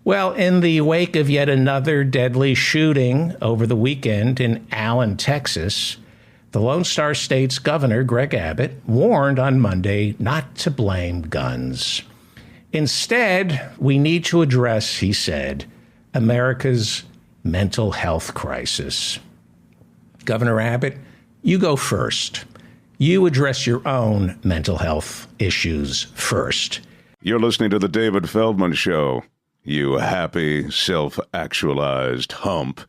Well, in the wake of yet another deadly shooting over the weekend in Allen, Texas, the Lone Star State's Governor, Greg Abbott, warned on Monday not to blame guns. Instead, we need to address, he said, America's mental health crisis. Governor Abbott, you go first. You address your own mental health issues first. You're listening to The David Feldman Show. You happy, self-actualized hump.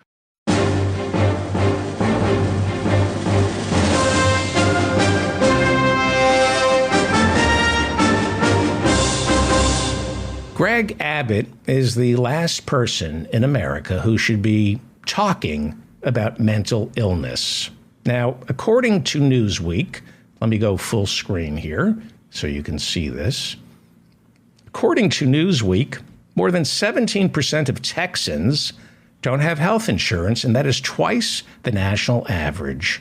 Greg Abbott is the last person in America who should be talking about mental illness. Now, according to Newsweek, let me go full screen here so you can see this. According to Newsweek, more than 17% of Texans don't have health insurance, and that is twice the national average.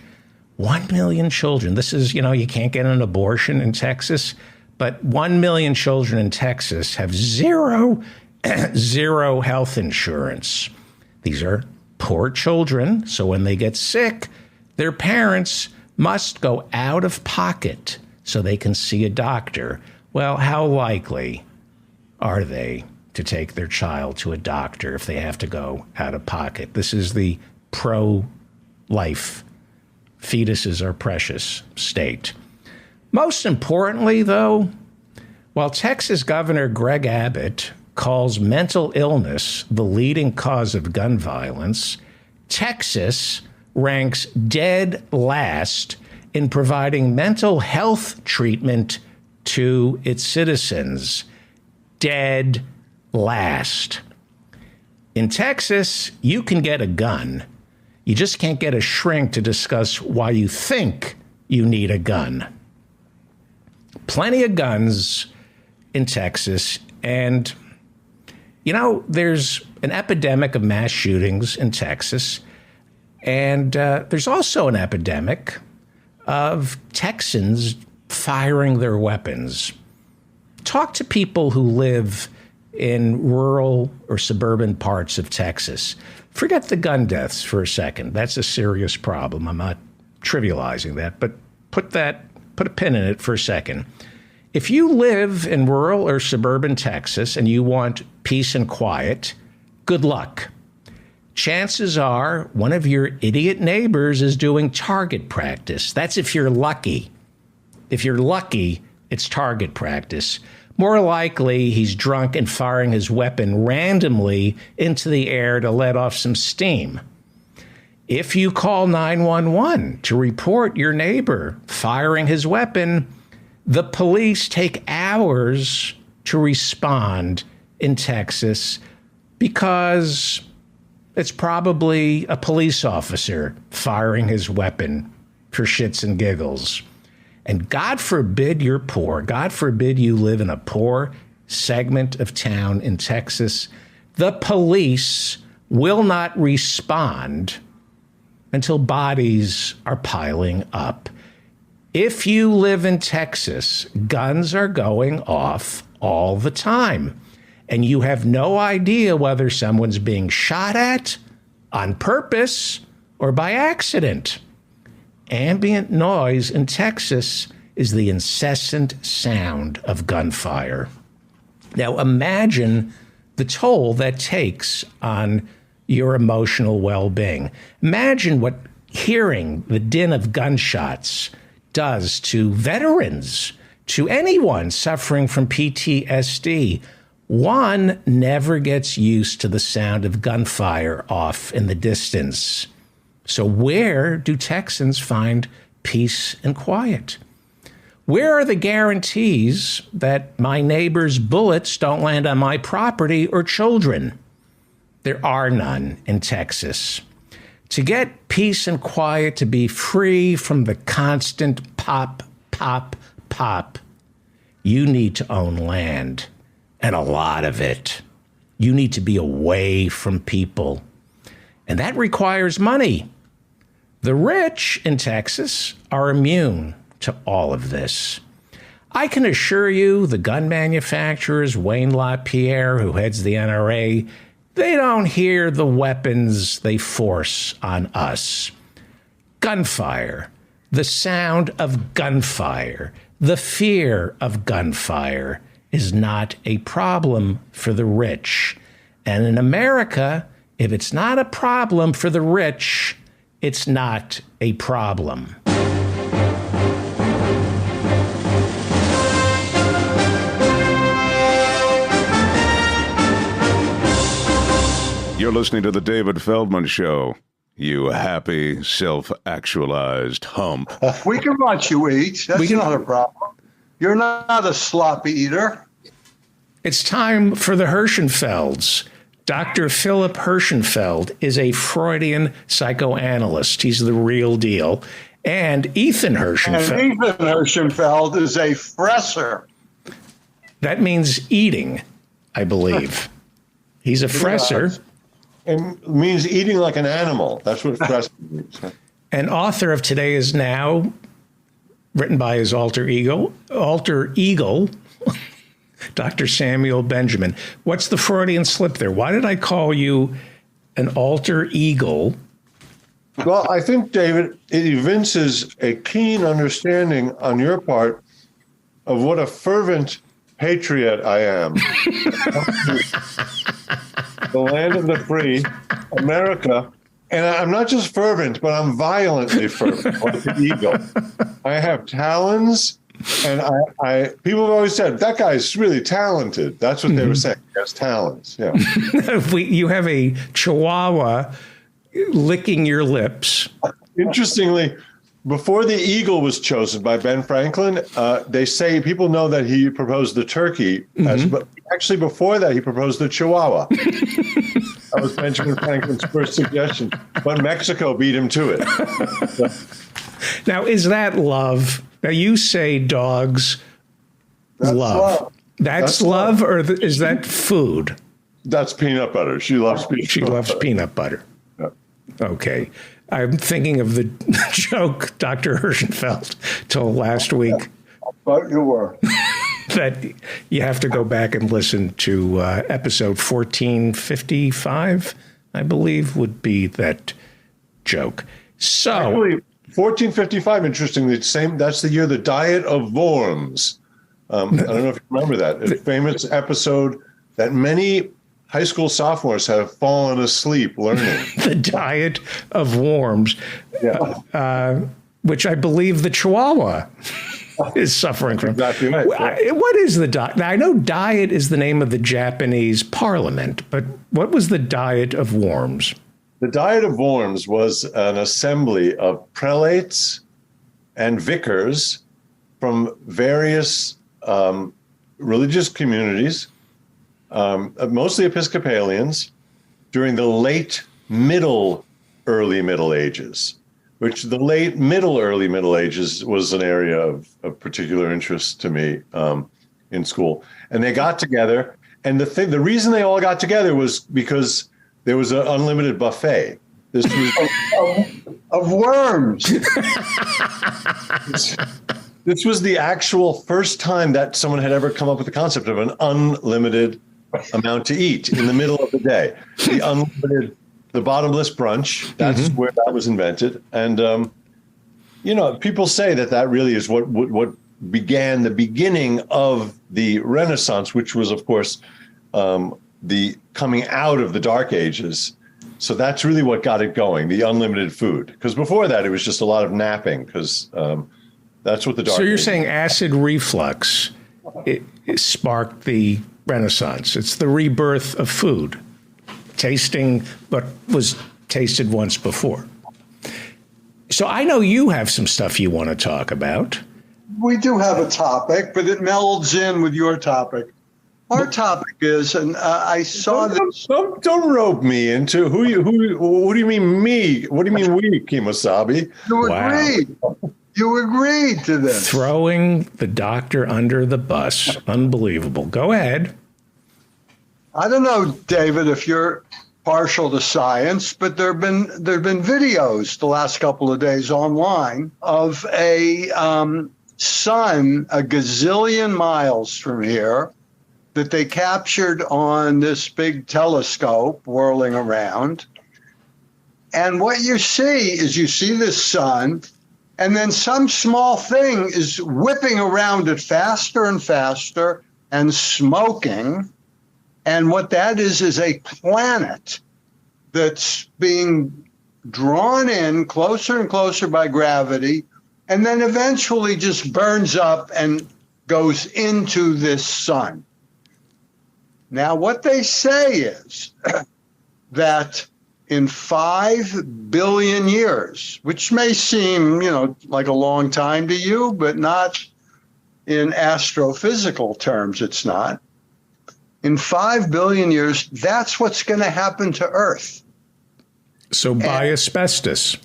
1 million children. This is, you can't get an abortion in Texas, but 1 million children in Texas have zero health insurance. These are poor children, so when they get sick, their parents must go out of pocket so they can see a doctor. Well, how likely are they to take their child to a doctor if they have to go out of pocket? This is the pro-life, fetuses are precious state. Most importantly, though, while Texas Governor Greg Abbott calls mental illness the leading cause of gun violence, Texas ranks dead last in providing mental health treatment to its citizens. Dead last. In Texas, you can get a gun. You just can't get a shrink to discuss why you think you need a gun. Plenty of guns in Texas, and, there's an epidemic of mass shootings in Texas, and there's also an epidemic of Texans firing their weapons. Talk to people who live in rural or suburban parts of Texas. Forget the gun deaths for a second. That's a serious problem. I'm not trivializing that, but put a pin in it for a second. If you live in rural or suburban Texas and you want peace and quiet, good luck. Chances are one of your idiot neighbors is doing target practice. That's if you're lucky. If you're lucky, it's target practice. More likely, he's drunk and firing his weapon randomly into the air to let off some steam. If you call 911 to report your neighbor firing his weapon, the police take hours to respond in Texas because it's probably a police officer firing his weapon for shits and giggles. And God forbid you're poor. God forbid you live in a poor segment of town in Texas. The police will not respond until bodies are piling up. If you live in Texas, guns are going off all the time, and you have no idea whether someone's being shot at on purpose or by accident. Ambient noise in Texas is the incessant sound of gunfire. Now imagine the toll that takes on your emotional well-being. Imagine what hearing the din of gunshots does to veterans, to anyone suffering from PTSD. One never gets used to the sound of gunfire off in the distance. So where do Texans find peace and quiet? Where are the guarantees that my neighbor's bullets don't land on my property or children? There are none in Texas. To get peace and quiet, to be free from the constant pop, pop, pop, you need to own land, and a lot of it. You need to be away from people, and that requires money. The rich in Texas are immune to all of this. I can assure you the gun manufacturers, Wayne LaPierre, who heads the NRA, they don't hear the weapons they force on us. Gunfire, the sound of gunfire, the fear of gunfire is not a problem for the rich. And in America, if it's not a problem for the rich, it's not a problem. You're listening to The David Feldman Show, you happy, self-actualized hump. We can watch you eat. That's not a problem. You're not a sloppy eater. It's time for the Hirschenfelds. Dr. Philip Hirschenfeld is a Freudian psychoanalyst. He's the real deal. And Ethan Hirschenfeld. And Ethan Hirschenfeld is a fresser. That means eating, I believe. He's a fresser. It means eating like an animal. That's what fresser means. And author of Today Is Now, written by his alter ego, Dr. Samuel Benjamin. What's the Freudian slip there? Why did I call you an alter ego? Well, I think, David, it evinces a keen understanding on your part of what a fervent patriot I am. The land of the free, America. And I'm not just fervent, but I'm violently fervent, like an eagle. I have talons, and I people have always said, that guy's really talented. That's what they were saying. He has talents, yeah. You have a chihuahua licking your lips. Interestingly, before the eagle was chosen by Ben Franklin, they say people know that he proposed the turkey. But actually, before that, he proposed the chihuahua. That was Benjamin Franklin's first suggestion. But Mexico beat him to it. Now, is that love? Now, you say dogs love. That's love, or is that food? That's peanut butter. She loves peanut butter. She loves peanut butter. Yeah. Okay. I'm thinking of the joke Dr. Hirschenfeld told last week. I thought you were. That you have to go back and listen to episode 1455, I believe, would be that joke. So, actually, 1455, interestingly, that's the year the Diet of Worms. I don't know if you remember that. A famous episode that many high school sophomores have fallen asleep learning. The Diet of Worms, Yeah. which I believe the Chihuahua is suffering from. Exactly right. What is the diet? I know diet is the name of the Japanese parliament, but what was the Diet of Worms? The Diet of Worms was an assembly of prelates and vicars from various religious communities, mostly Episcopalians, during the early Middle Ages, which the early Middle Ages was an area of particular interest to me in school. And they got together, and the reason they all got together was because there was an unlimited buffet. This was of worms. This was the actual first time that someone had ever come up with the concept of an unlimited amount to eat in the middle of the day. The bottomless brunch, that's where that was invented. And, people say that really is what began the beginning of the Renaissance, which was, of course, the coming out of the Dark Ages. So that's really what got it going, the unlimited food. Because before that, it was just a lot of napping, because that's what the Dark Ages. So you're saying acid reflux it sparked the Renaissance. It's the rebirth of food, tasting what was tasted once before. So I know you have some stuff you want to talk about. We do have a topic, but it melds in with your topic. Our topic is, and I saw this. Don't rope me into what do you mean me? What do you mean we, Kemosabe? You agreed. You agreed to this. Throwing the doctor under the bus. Unbelievable. Go ahead. I don't know, David, if you're partial to science, but there've been videos the last couple of days online of a sun a gazillion miles from here that they captured on this big telescope whirling around. And what you see is you see the sun, and then some small thing is whipping around it faster and faster and smoking. And what that is a planet that's being drawn in closer and closer by gravity, and then eventually just burns up and goes into this sun. Now, what they say is that in 5 billion years, which may seem, like a long time to you, but not in astrophysical terms, it's not. In 5 billion years, that's what's going to happen to Earth. So buy asbestos.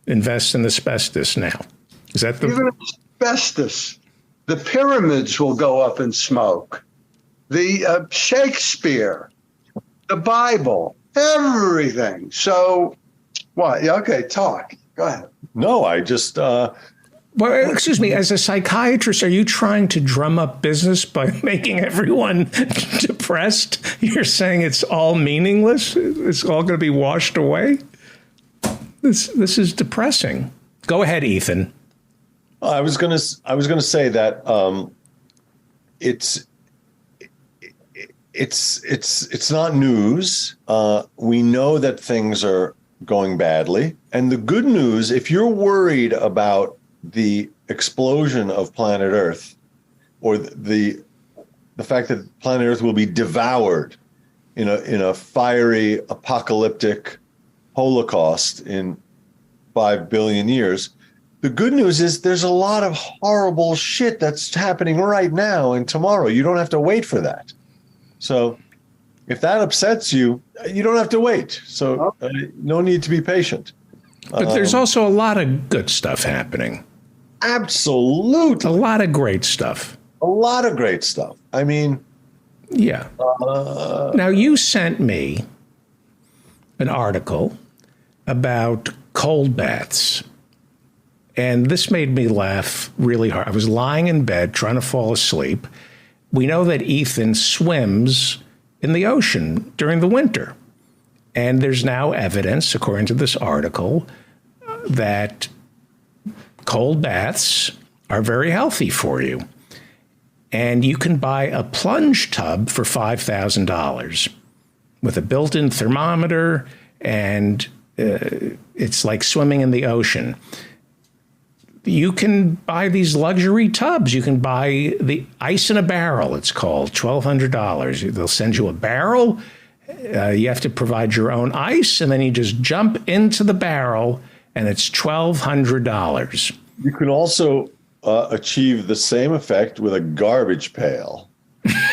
Invest in asbestos now. Is that the... Even asbestos. The pyramids will go up in smoke. The Shakespeare, the Bible, everything. So, what? Yeah, okay, talk. Go ahead. No, I just... Well, excuse me, as a psychiatrist, are you trying to drum up business by making everyone depressed? You're saying it's all meaningless? It's all going to be washed away? This is depressing. Go ahead, Ethan. I was gonna say that it's not news. We know that things are going badly, and the good news, if you're worried about the explosion of planet Earth, or the fact that planet Earth will be devoured in a fiery apocalyptic holocaust in 5 billion years. The good news is there's a lot of horrible shit that's happening right now and tomorrow. You don't have to wait for that. So if that upsets you, you don't have to wait. So no need to be patient. But there's also a lot of good stuff happening. Absolutely. A lot of great stuff. A lot of great stuff. I mean... Yeah. Now, you sent me an article about cold baths. And this made me laugh really hard. I was lying in bed trying to fall asleep. We know that Ethan swims in the ocean during the winter. And there's now evidence, according to this article, that cold baths are very healthy for you. And you can buy a plunge tub for $5,000 with a built-in thermometer, and it's like swimming in the ocean. You can buy these luxury tubs. You can buy the ice in a barrel, it's called, $1,200. They'll send you a barrel. You have to provide your own ice, and then you just jump into the barrel, and it's $1,200. You can also achieve the same effect with a garbage pail.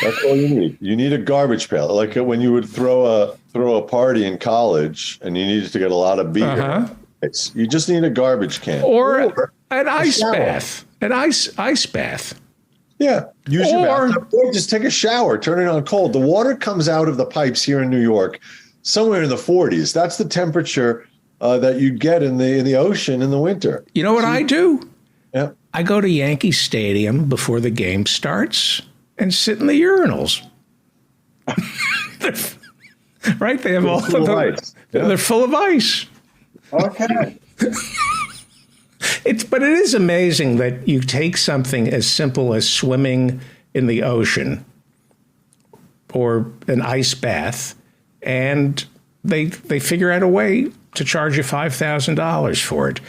That's all you need. You need a garbage pail. Like when you would throw a party in college and you needed to get a lot of beer. Uh-huh. You just need a garbage can. Or an ice bath. An ice bath. Yeah. Use your bathtub. Or just take a shower. Turn it on cold. The water comes out of the pipes here in New York somewhere in the 40s. That's the temperature that you get in the ocean in the winter. You know what I do? Yeah. I go to Yankee Stadium before the game starts and sit in the urinals. Right? They have all of ice. Yeah. They're full of ice. Okay. But it is amazing that you take something as simple as swimming in the ocean or an ice bath, and they figure out a way to charge you $5,000 for it.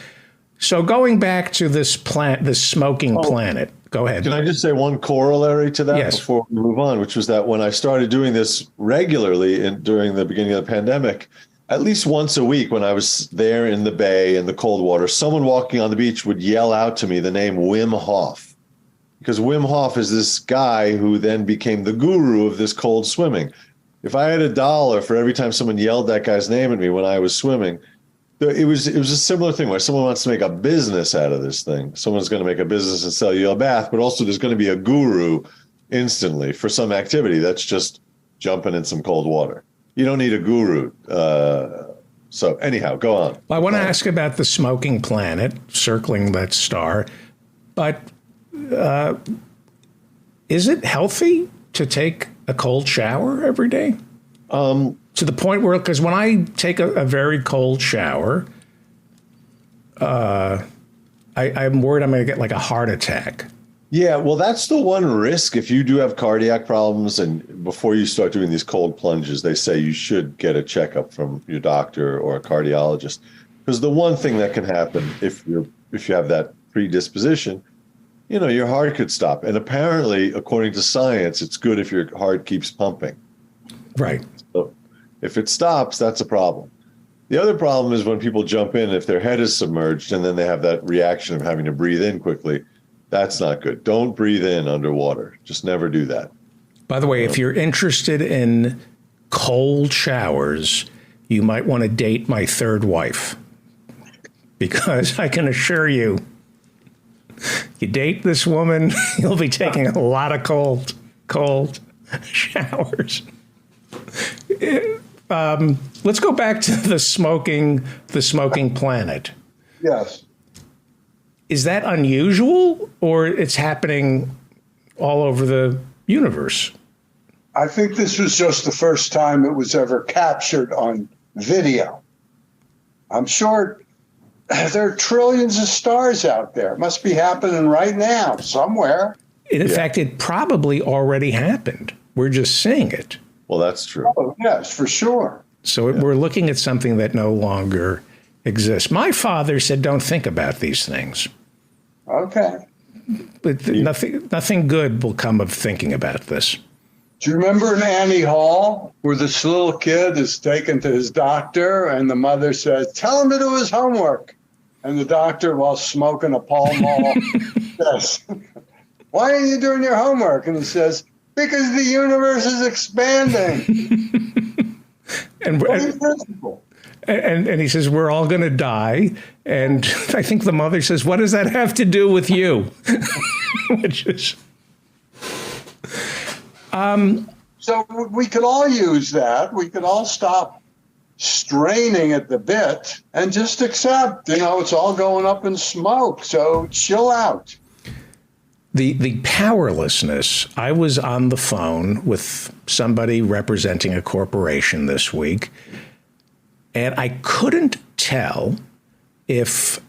So going back to this smoking planet, go ahead. Can I just say one corollary to that before we move on, which was that when I started doing this regularly during the beginning of the pandemic, at least once a week when I was there in the bay in the cold water, someone walking on the beach would yell out to me the name Wim Hof, because Wim Hof is this guy who then became the guru of this cold swimming. If I had $1 for every time someone yelled that guy's name at me when I was swimming, it was a similar thing where someone wants to make a business out of this thing. Someone's going to make a business and sell you a bath, but also there's going to be a guru instantly for some activity that's just jumping in some cold water. You don't need a guru. So anyhow, go on. I want to ask about the smoking planet circling that star, but Is it healthy to take a cold shower every day? To the point where, because when I take a very cold shower, I'm worried I'm going to get like a heart attack. Yeah, well, that's the one risk. If you do have cardiac problems and before you start doing these cold plunges, they say you should get a checkup from your doctor or a cardiologist. Because the one thing that can happen if you have that predisposition, your heart could stop. And apparently, according to science, it's good if your heart keeps pumping. Right. So if it stops, that's a problem. The other problem is when people jump in, if their head is submerged and then they have that reaction of having to breathe in quickly, that's not good. Don't breathe in underwater. Just never do that. By the way, if you're interested in cold showers, you might want to date my third wife. Because I can assure you, you date this woman, you'll be taking a lot of cold showers. Let's go back to the smoking planet. Yes. Is that unusual, or it's happening all over the universe? I think this was just the first time it was ever captured on video. I'm sure there are trillions of stars out there. It must be happening right now somewhere. In fact, it probably already happened. We're just seeing it. Well, that's true. Oh, yes, for sure. So we're looking at something that no longer exists. My father said, don't think about these things. Okay. But nothing good will come of thinking about this. Do you remember in Annie Hall where this little kid is taken to his doctor and the mother says, tell him to do his homework? And the doctor, while smoking a Pall Mall, says, why are you doing your homework? And he says, because the universe is expanding. And he says, we're all going to die. And I think the mother says, what does that have to do with you? Which is... So we could all use that. We could all stop straining at the bit and just accept, it's all going up in smoke. So chill out. The powerlessness. I was on the phone with somebody representing a corporation this week, and I couldn't tell if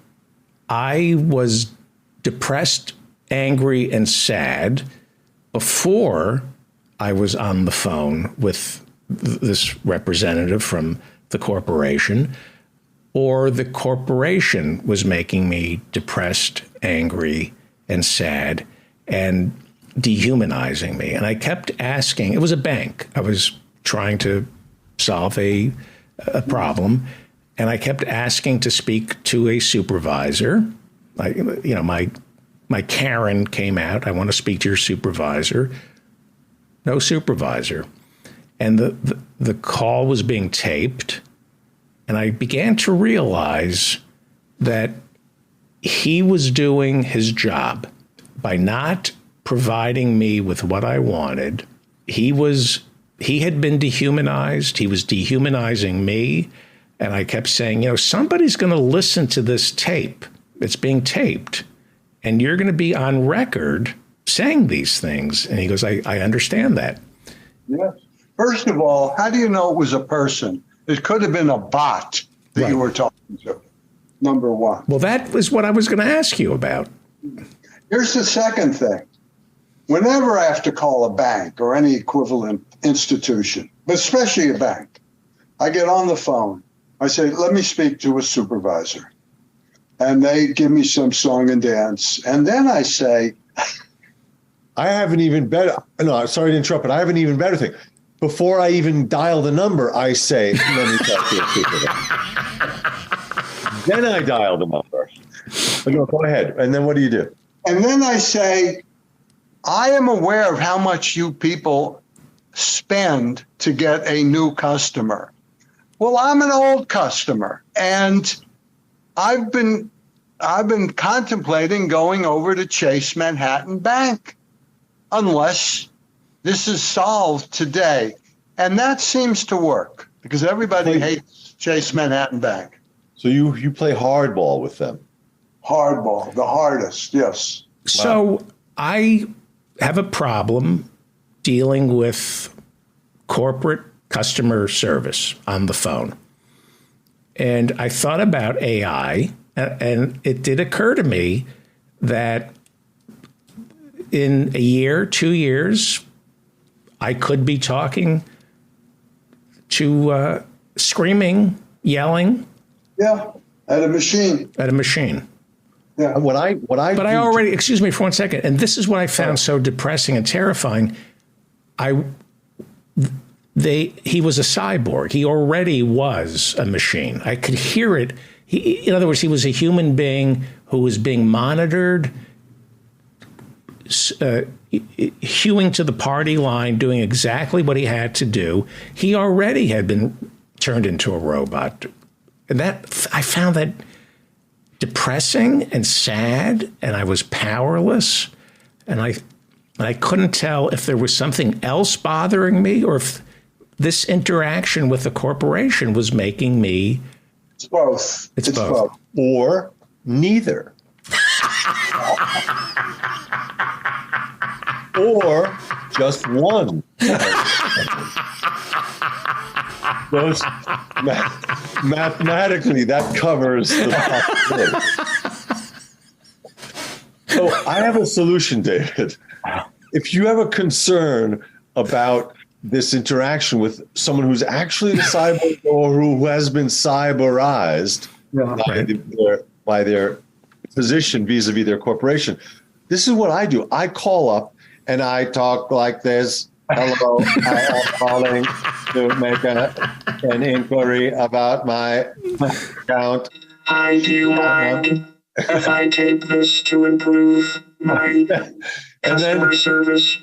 I was depressed, angry, and sad before I was on the phone with this representative from the corporation, or the corporation was making me depressed, angry, and sad, and dehumanizing me. And I kept asking, it was a bank. I was trying to solve a problem, and I kept asking to speak to a supervisor. My Karen came out, I want to speak to your supervisor. No supervisor. And the call was being taped, and I began to realize that he was doing his job by not providing me with what I wanted. He had been dehumanized. He was dehumanizing me. And I kept saying, somebody's going to listen to this tape. It's being taped. And you're going to be on record saying these things. And he goes, I understand that. Yes. First of all, how do you know it was a person? It could have been a bot that you were talking to, number one. Well, that was what I was going to ask you about. Here's the second thing. Whenever I have to call a bank or any equivalent institution, but especially a bank, I get on the phone. I say, let me speak to a supervisor. And they give me some song and dance. And then I say, I have an even better, no, sorry to interrupt, but I have an even better thing. Before I even dial the number, I say, let me talk to a supervisor. Then I dial the number. Go ahead. And then what do you do? And then I say, I am aware of how much you people spend to get a new customer. Well, I'm an old customer, and I've been contemplating going over to Chase Manhattan Bank unless this is solved today. And that seems to work because everybody hates Chase Manhattan Bank. So you play hardball with them. Hardball, the hardest, yes. So I have a problem dealing with corporate customer service on the phone. And I thought about AI, and it did occur to me that in a year, 2 years, I could be talking to screaming, yelling. Yeah, at a machine. At a machine. Yeah. But I already, excuse me for 1 second, and this is what I found so depressing and terrifying. He was a cyborg. He already was a machine. I could hear it. In other words, he was a human being who was being monitored, hewing to the party line, doing exactly what he had to do. He already had been turned into a robot. And that, I found that depressing and sad, and I was powerless. And I couldn't tell if there was something else bothering me or if this interaction with the corporation was making me. It's both. It's both. Or neither. Or just one. Those, mathematically, that covers the possibility. So I have a solution, David. If you have a concern about this interaction with someone who's actually a cyborg or who has been cyberized by their position vis-a-vis their corporation, this is what I do. I call up and I talk like this. Hello, I am calling to make an inquiry about my account. I do if I take this to improve my customer service.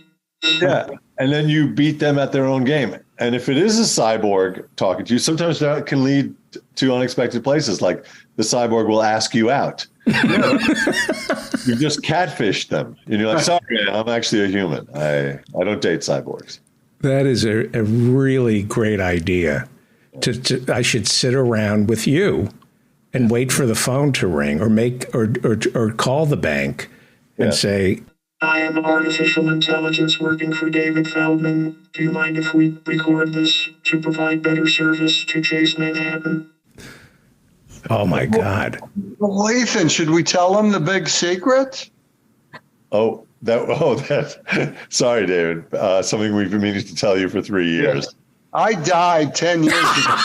Yeah, and then you beat them at their own game. And if it is a cyborg talking to you, sometimes that can lead to unexpected places. Like the cyborg will ask you out. You've just catfished them. And you're like, sorry, man, I'm actually a human. I don't date cyborgs. That is a really great idea. I should sit around with you and wait for the phone to ring or call the bank and say, I am artificial intelligence working for David Feldman. Do you mind if we record this to provide better service to Chase Manhattan? Oh, my God. Well, Ethan, should we tell him the big secret? Sorry, David. Something we've been meaning to tell you for 3 years. I died 10 years ago.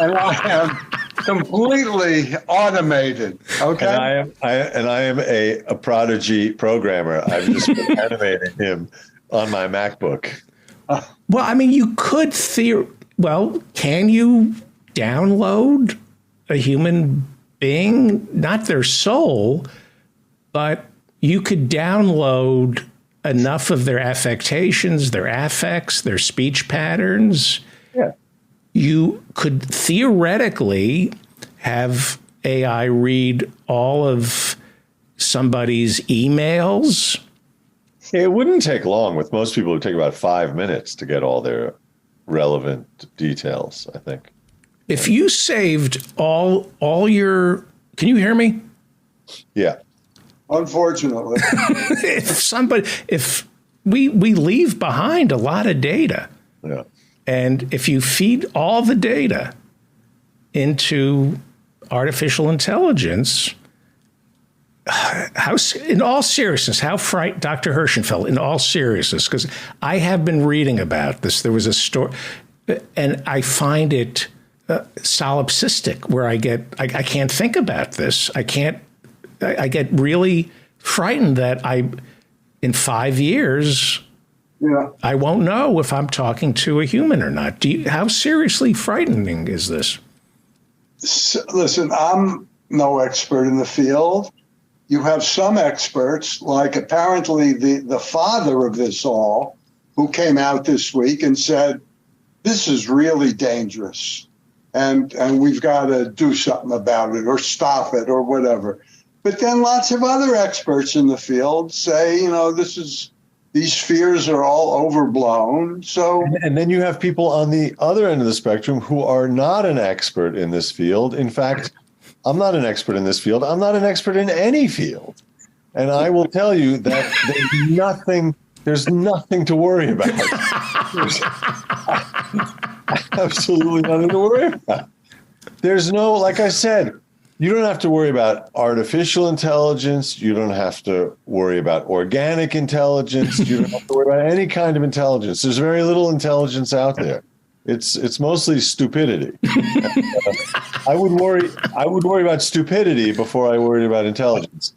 And I am completely automated. Okay. And I am a prodigy programmer. I've just been animating him on my MacBook. Well, I mean, you could can you download a human being? Not their soul, but you could download enough of their affectations, their affects, their speech patterns. Yeah. You could theoretically have AI read all of somebody's emails. It wouldn't take long. With most people, it would take about 5 minutes to get all their relevant details, I think. If you saved all your, can you hear me? Yeah. Unfortunately. if we leave behind a lot of data. Yeah. And if you feed all the data into artificial intelligence, in all seriousness, Dr. Hirschenfeld, in all seriousness, because I have been reading about this. There was a story, and I find it solipsistic, where I can't think about this. I get really frightened that in 5 years, I won't know if I'm talking to a human or not. How seriously frightening is this? Listen, I'm no expert in the field. You have some experts, like apparently the father of this all, who came out this week and said, this is really dangerous, and we've got to do something about it or stop it or whatever. But then lots of other experts in the field say, these fears are all overblown. So, and then you have people on the other end of the spectrum who are not an expert in this field. In fact, I'm not an expert in this field. I'm not an expert in any field. And I will tell you that there's nothing to worry about. There's absolutely nothing to worry about. There's no, like I said, you don't have to worry about artificial intelligence. You don't have to worry about organic intelligence. You don't have to worry about any kind of intelligence. There's very little intelligence out there. It's mostly stupidity. I would worry about stupidity before I worried about intelligence.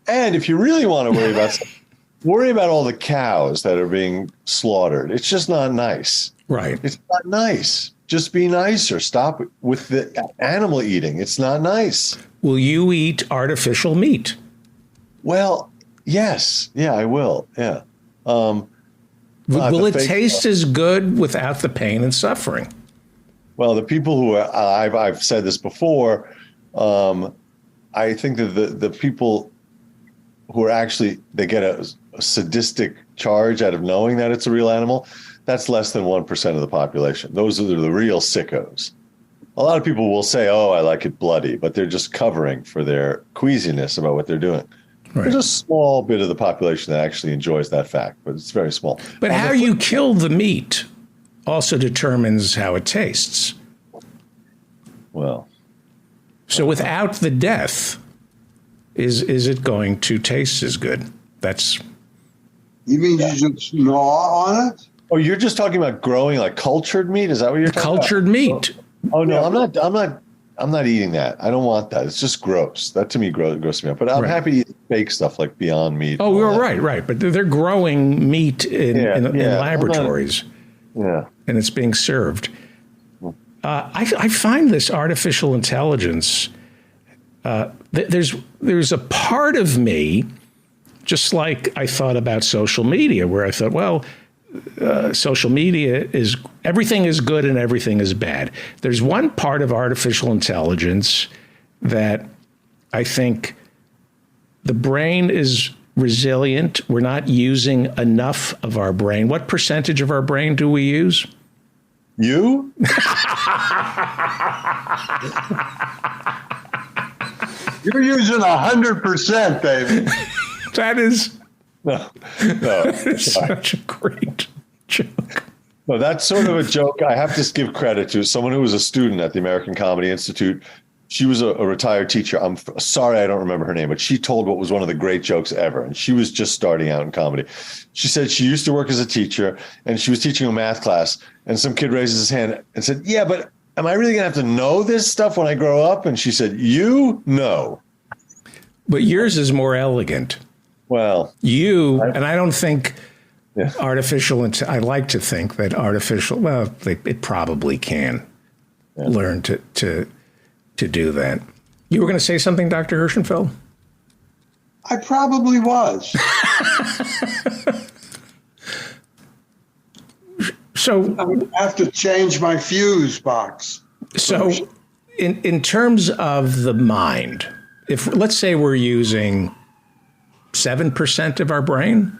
And if you really want to worry about something, worry about all the cows that are being slaughtered. It's just not nice. Right. It's not nice. Just be nicer. Stop with the animal eating. It's not nice. Will you eat artificial meat? Well, yes. Yeah, I will. Yeah. Will it taste as good without the pain and suffering? Well, the people who are, I've said this before, I think that the people who are actually, they get a sadistic charge out of knowing that it's a real animal, that's less than 1% of the population. Those are the real sickos. A lot of people will say, oh, I like it bloody, but they're just covering for their queasiness about what they're doing. Right. There's a small bit of the population that actually enjoys that fact, but it's very small. But how you kill the meat also determines how it tastes. Well. So without the death, is it going to taste as good? That's. You mean you just gnaw on it? Oh, you're just talking about growing like cultured meat? Is that what you're talking cultured about? Meat. Oh no, I'm not eating that. I don't want that. It's just gross. That to me grosses me out. But I'm happy to eat fake stuff like Beyond Meat. Oh, you're right. But they're growing meat in laboratories. And it's being served. I find this artificial intelligence. There's a part of me, just like I thought about social media, where I thought, well, social media everything is good and everything is bad. There's one part of artificial intelligence that I think the brain is resilient. We're not using enough of our brain. What percentage of our brain do we use? You? You're using 100%, David. That is. No, it's such a great joke. No, that's sort of a joke. I have to give credit to someone who was a student at the American Comedy Institute. She was a retired teacher. I'm sorry I don't remember her name, but she told what was one of the great jokes ever. And she was just starting out in comedy. She said she used to work as a teacher, and she was teaching a math class, and some kid raises his hand and said, yeah, but am I really going to have to know this stuff when I grow up? And she said, you know. But yours is more elegant. Well, and I don't think artificial, I like to think that artificial, it probably can learn to do that. You were going to say something, Dr. Hirschenfeld? I probably was. So I would have to change my fuse box. So in terms of the mind, if let's say we're using 7% of our brain.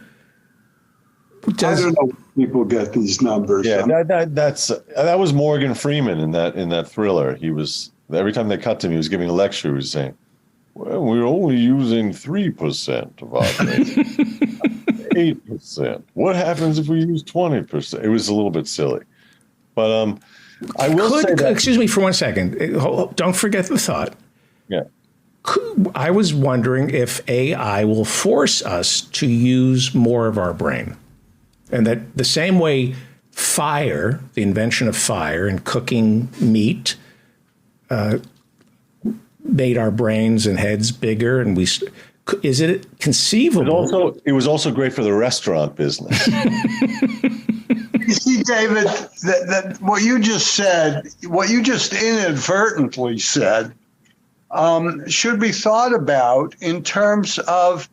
I don't know where people get these numbers. Yeah, that was Morgan Freeman in that thriller. He was, every time they cut to him, he was giving a lecture. He was saying, well, we're only using 3% of our brain. 8%. What happens if we use 20%? It was a little bit silly. But I will say that. Excuse me for 1 second. Don't forget the thought. Yeah. I was wondering if AI will force us to use more of our brain. And that the same way fire, the invention of fire and cooking meat, made our brains and heads bigger, and is it conceivable? It was also great for the restaurant business. You see, David, that what you just said, what you just inadvertently said, should be thought about in terms of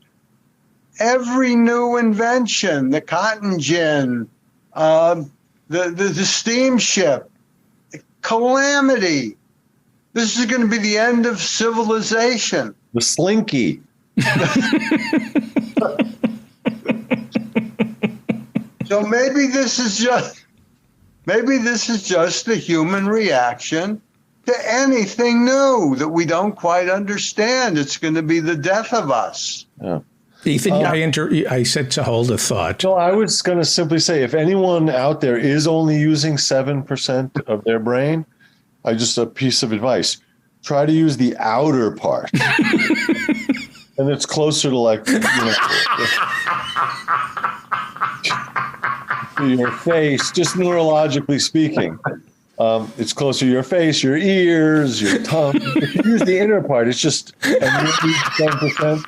every new invention, the cotton gin, the steamship, calamity. This is going to be the end of civilization. The slinky. So maybe this is just the human reaction to anything new that we don't quite understand. It's going to be the death of us. Yeah. Ethan, I said to hold a thought. No, I was going to simply say, if anyone out there is only using 7% of their brain, just a piece of advice: try to use the outer part, and it's closer to like to your face, just neurologically speaking. It's closer to your face, your ears, your tongue. If you use the inner part, it's just 7%.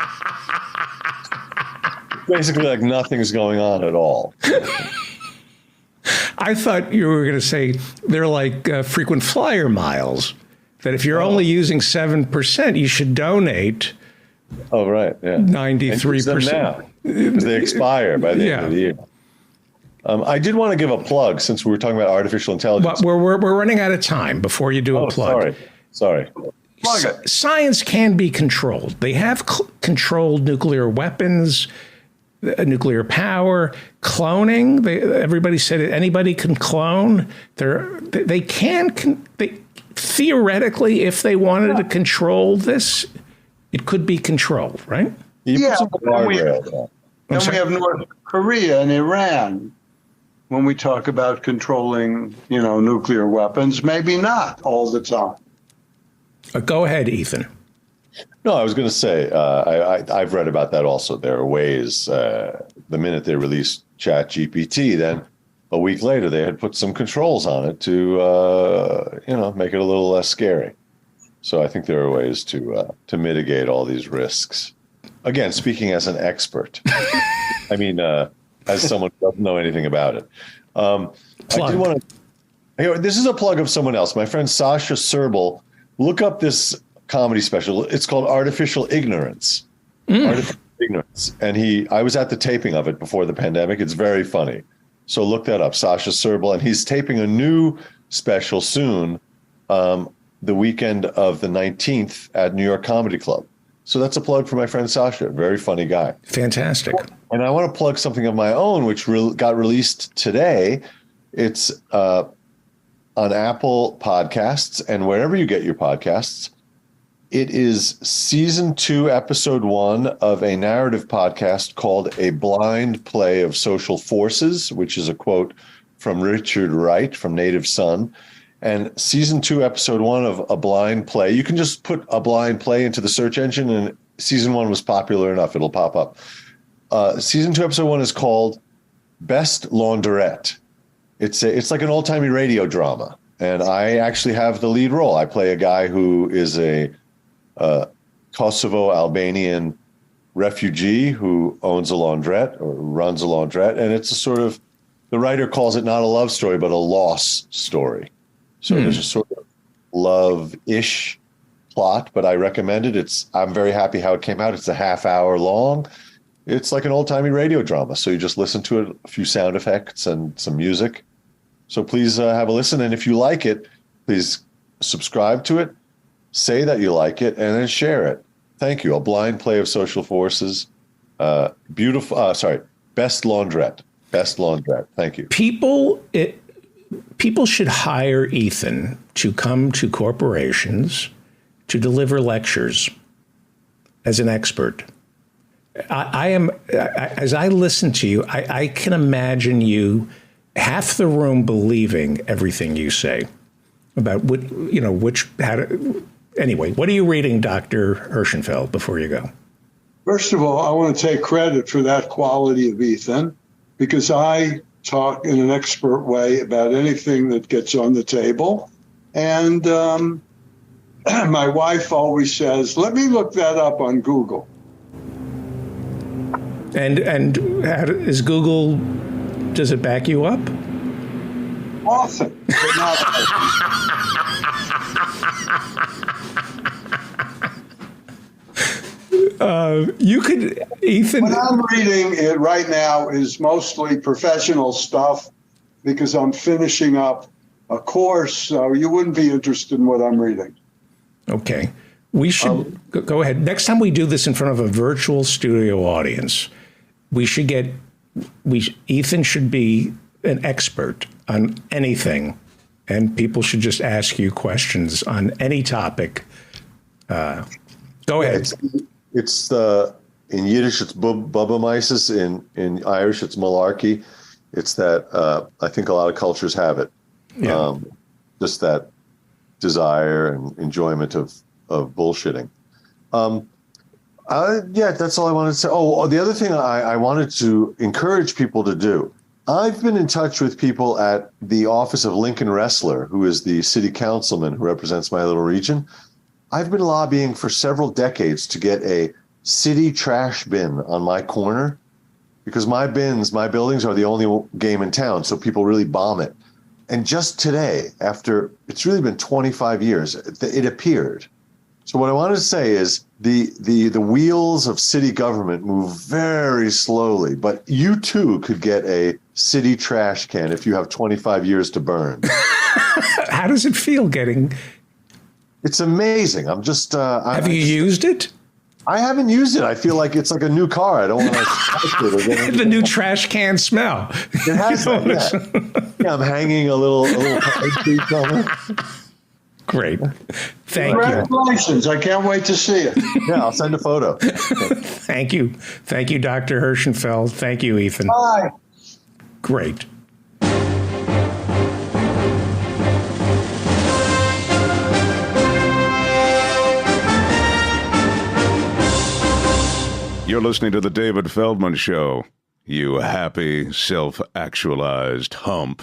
Basically, like nothing's going on at all. I thought you were going to say they're like frequent flyer miles, that if you're only using 7%, you should donate. Oh, right. Yeah. 93%. Now, because they expire by the end of the year. I did want to give a plug, since we were talking about artificial intelligence. But we're running out of time before you do a plug. Sorry. Plug it. Science can be controlled. They have controlled nuclear weapons, nuclear power, cloning. Everybody said anybody can clone. They theoretically, if they wanted to control this, it could be controlled, right? Yeah. And we have North Korea and Iran. When we talk about controlling, nuclear weapons, maybe not all the time. Go ahead, Ethan. No, I was going to say, I've read about that also. There are ways, the minute they released ChatGPT, then a week later they had put some controls on it to, make it a little less scary. So I think there are ways to mitigate all these risks. Again, speaking as an expert, I mean, as someone who doesn't know anything about it. I do want to. This is a plug of someone else. My friend Sasha Serbal. Look up this comedy special. It's called Artificial Ignorance. Artificial Ignorance. And I was at the taping of it before the pandemic. It's very funny. So look that up, Sasha Serbal. And he's taping a new special soon, the weekend of the 19th at New York Comedy Club. So that's a plug for my friend Sasha. Very funny guy. Fantastic. And I want to plug something of my own, which got released today. It's on Apple Podcasts and wherever you get your podcasts. It is season 2, episode 1 of a narrative podcast called A Blind Play of Social Forces, which is a quote from Richard Wright from Native Son. And season 2, episode 1 of A Blind Play, you can just put A Blind Play into the search engine, and season 1 was popular enough, it'll pop up. Season 2, episode 1 is called Best Laundrette. It's like an old-timey radio drama, and I actually have the lead role. I play a guy who is a Kosovo-Albanian refugee who owns a laundrette or runs a laundrette, and it's a sort of, the writer calls it not a love story, but a loss story. So there's a sort of love-ish plot, but I recommend it. I'm very happy how it came out. It's a half hour long. It's like an old-timey radio drama. So you just listen to it, a few sound effects and some music. So please have a listen. And if you like it, please subscribe to it, say that you like it, and then share it. Thank you. A Blind Play of Social Forces. Best Laundrette. Best Laundrette. Thank you. People should hire Ethan to come to corporations to deliver lectures as an expert. As I listen to you, I can imagine you, half the room believing everything you say about anyway, what are you reading, Dr. Hirschenfeld, before you go? First of all, I want to take credit for that quality of Ethan, because I talk in an expert way about anything that gets on the table. And my wife always says, let me look that up on Google. And is Google, does it back you up? Often, but not you could, Ethan. What I'm reading it right now is mostly professional stuff, because I'm finishing up a course, so you wouldn't be interested in what I'm reading. Okay. We should go ahead. Next time we do this in front of a virtual studio audience, Ethan should be an expert on anything and people should just ask you questions on any topic. Go ahead. It's the in Yiddish it's bubamaisis, in Irish it's malarkey. It's that I think a lot of cultures have it. Yeah. Just that desire and enjoyment of bullshitting. Yeah, that's all I wanted to say. Oh, the other thing I wanted to encourage people to do. I've been in touch with people at the office of Lincoln Ressler, who is the city councilman who represents my little region. I've been lobbying for several decades to get a city trash bin on my corner because my buildings are the only game in town, so people really bomb it. And just today, after it's really been 25 years, it appeared. So what I wanted to say is the wheels of city government move very slowly, but you too could get a city trash can if you have 25 years to burn. How does it feel getting? It's amazing. I'm just. Have you used it? I haven't used it. I feel like it's like a new car. I don't want to. The new trash can smell. It has that. Yeah, I'm hanging a little somewhere. Great. Thank you. Congratulations. I can't wait to see it. Yeah, I'll send a photo. Thank you. Thank you, Dr. Hirschenfeld. Thank you, Ethan. Bye. Great. You're listening to The David Feldman Show. You happy, self-actualized hump.